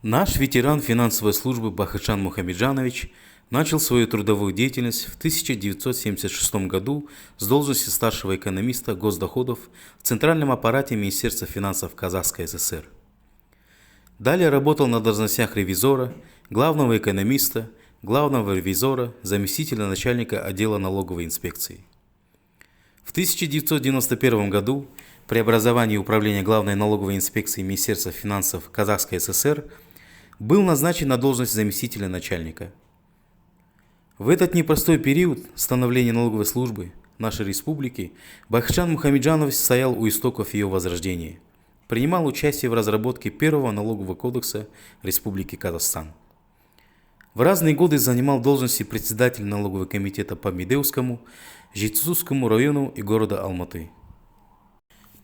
Наш ветеран финансовой службы Бахытжан Мухамеджанович начал свою трудовую деятельность в 1976 году с должности старшего экономиста госдоходов в Центральном аппарате Министерства финансов Казахской ССР. Далее работал на должностях ревизора, главного экономиста, главного ревизора, заместителя начальника отдела налоговой инспекции. В 1991 году при образовании Управления главной налоговой инспекции Министерства финансов Казахской ССР был назначен на должность заместителя начальника. В этот непростой период становления налоговой службы нашей республики Бахытжан Мухамеджанович стоял у истоков ее возрождения, принимал участие в разработке первого налогового кодекса Республики Казахстан. В разные годы занимал должности председателя налогового комитета по Медеускому, Жетысускому району и города Алматы.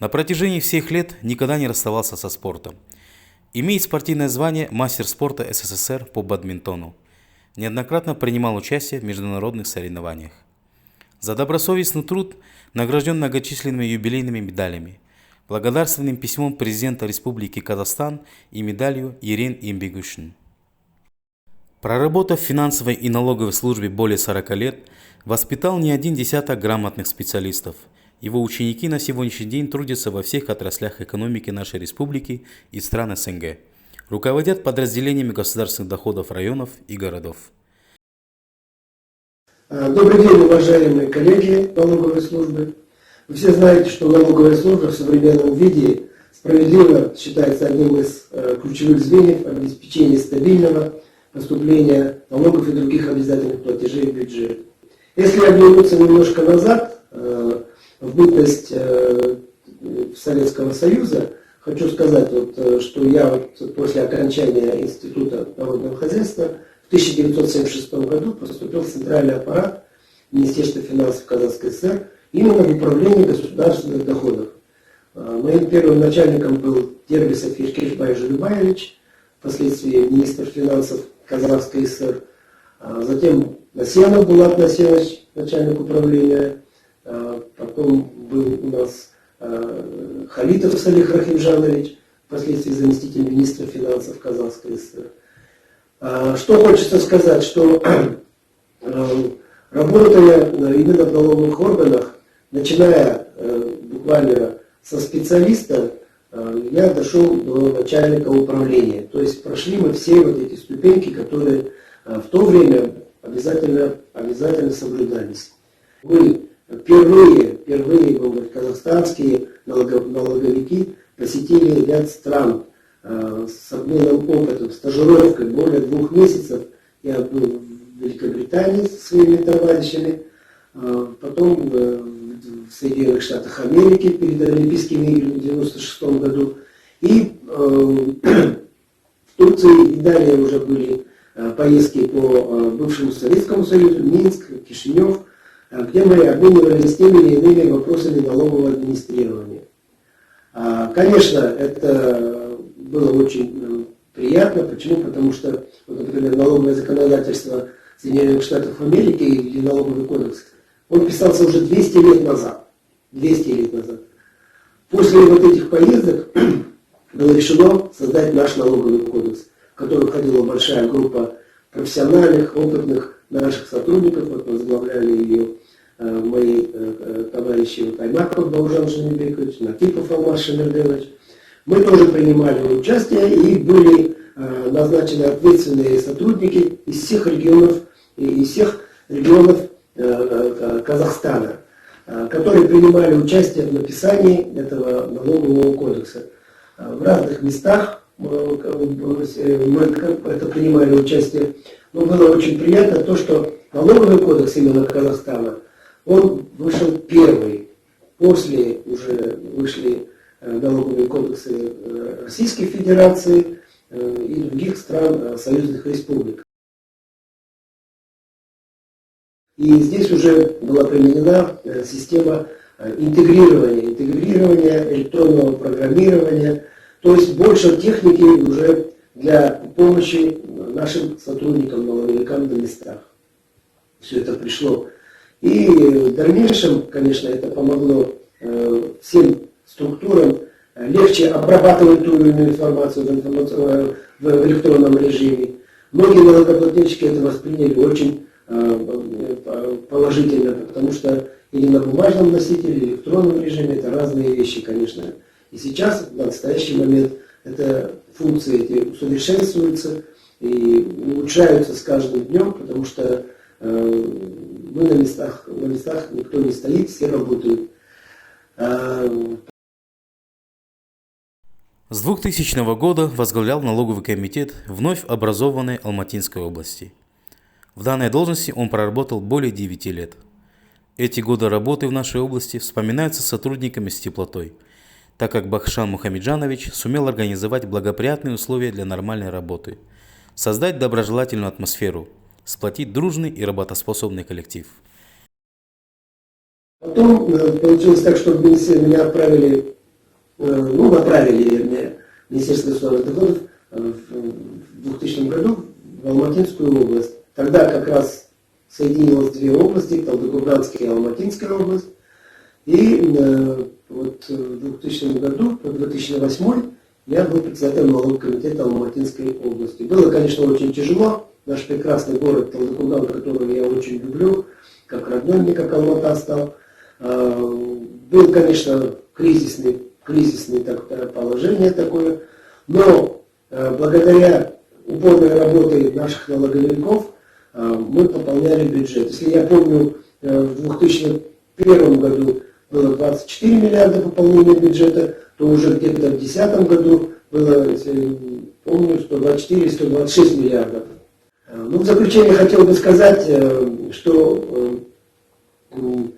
На протяжении всех лет никогда не расставался со спортом. Имеет спортивное звание мастер спорта СССР по бадминтону. Неоднократно принимал участие в международных соревнованиях. За добросовестный труд награжден многочисленными юбилейными медалями, благодарственным письмом президента Республики Казахстан и медалью Ерен Еңбек үшін. Проработав в финансовой и налоговой службе более 40 лет, воспитал не один десяток грамотных специалистов. Его ученики на сегодняшний день трудятся во всех отраслях экономики нашей республики и стран СНГ. Руководят подразделениями государственных доходов районов и городов. Добрый день, уважаемые коллеги налоговой службы. Вы все знаете, что налоговая служба в современном виде справедливо считается одним из ключевых звеньев обеспечения стабильного поступления налогов и других обязательных платежей в бюджет. Если оглянуться немножко назад, в бытность Советского Союза, хочу сказать, что я после окончания Института народного хозяйства в 1976 году поступил в Центральный аппарат Министерства финансов Казахской ССР именно в управлении государственных доходов. Моим первым начальником был Дербисов Еркешбай Жулюбаевич, впоследствии министр финансов Казахской ССР. Затем Насенов Булат Насенович, начальник управления. Потом был у нас Халитов Салих Рахимжанович, впоследствии заместитель министра финансов Казахской ССР. Что хочется сказать, что работая именно в налоговых органах, начиная буквально со специалиста, я дошел до начальника управления. То есть прошли мы все вот эти ступеньки, которые в то время обязательно соблюдались. Мы впервые казахстанские налоговики посетили ряд стран с обменом опытом, стажировкой более 2 месяцев. Я был в Великобритании со своими товарищами, потом в Соединенных Штатах Америки перед Олимпийскими играми в 1996 году. И в Турции и далее уже были поездки по бывшему Советскому Союзу, Минск, Кишинев, где мы обменивались теми или иными вопросами налогового администрирования. Конечно, это было очень приятно. Почему? Потому что, например, налоговое законодательство Соединенных Штатов Америки или налоговый кодекс, он писался уже 200 лет назад. 200 лет назад. После вот этих поездок было решено создать наш налоговый кодекс, в который входила большая группа профессиональных, опытных наших сотрудников. Вот возглавляли ее мои товарищи Аймаков Баужан Женебекович, Накипов Алмаз Шемерденович. Мы тоже принимали участие и были назначены ответственные сотрудники из всех регионов Казахстана, которые принимали участие в написании этого налогового кодекса. В разных местах мы это принимали участие. Но было очень приятно то, что налоговый кодекс именно Казахстана, он вышел первый. После уже вышли налоговые кодексы Российской Федерации и других стран союзных республик. И здесь уже была применена система интегрирования электронного программирования, то есть больше техники уже для помощи нашим сотрудникам, налоговикам на местах. Все это пришло. И в дальнейшем, конечно, это помогло всем структурам легче обрабатывать ту или иную информацию в электронном режиме. Многие налогоплательщики это восприняли очень положительно, потому что или на бумажном носителе, или в электронном режиме это разные вещи, конечно. И сейчас, в настоящий момент, эти функции эти усовершенствуются и улучшаются с каждым днем, потому что мы на местах никто не стоит, все работают. С 2000 года возглавлял налоговый комитет вновь образованной Алматинской области. В данной должности он проработал более 9 лет. Эти годы работы в нашей области вспоминаются сотрудниками с теплотой, так как Бахытжан Мухамеджанович сумел организовать благоприятные условия для нормальной работы, создать доброжелательную атмосферу, сплотить дружный и работоспособный коллектив. Потом получилось так, что меня направили в Министерство государственных доходов в 2000 году в Алматинскую область. Тогда как раз соединилось две области, Талдыкурганская и Алматинская область. И вот в 2000 году, по 2008 я был председателем налогового комитета Алматинской области. Было, конечно, очень тяжело. Наш прекрасный город Талдыкурган, который я очень люблю, как родной мне, как Алмата стал. Был, конечно, кризисное положение такое, но благодаря упорной работе наших налоговиков мы пополняли бюджет. Если я помню, в 2001 году было 24 миллиарда пополнения бюджета, то уже где-то в 2010 году было, если помню, 124-126 миллиардов. Ну, в заключение хотел бы сказать, что в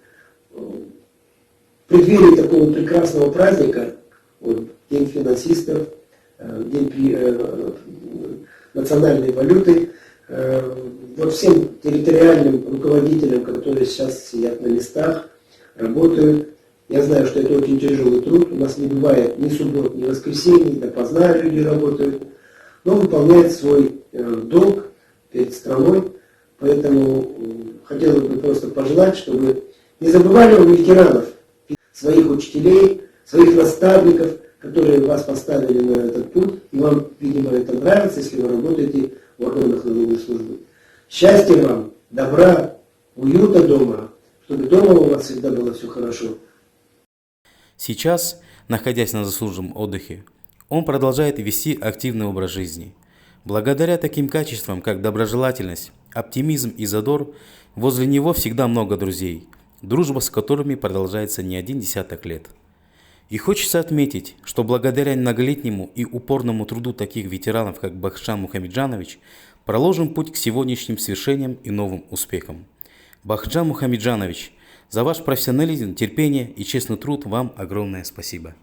преддверии такого прекрасного праздника, День финансистов, День национальной валюты, вот всем территориальным руководителям, которые сейчас сидят на местах, работают. Я знаю, что это очень тяжелый труд. У нас не бывает ни суббот, ни воскресений, допоздна люди работают, но выполняют свой долг перед страной. Поэтому хотелось бы просто пожелать, чтобы не забывали о ветеранов, своих учителей, своих наставников, которые вас поставили на этот путь. И вам, видимо, это нравится, если вы работаете в органах налоговой службы. Счастья вам, добра, уюта дома, чтобы дома у вас всегда было все хорошо. Сейчас, находясь на заслуженном отдыхе, он продолжает вести активный образ жизни. Благодаря таким качествам, как доброжелательность, оптимизм и задор, возле него всегда много друзей, дружба с которыми продолжается не один десяток лет. И хочется отметить, что благодаря многолетнему и упорному труду таких ветеранов, как Бахытжан Мухамеджанович, проложен путь к сегодняшним свершениям и новым успехам. Бахытжан Мухамеджанович, за ваш профессионализм, терпение и честный труд вам огромное спасибо.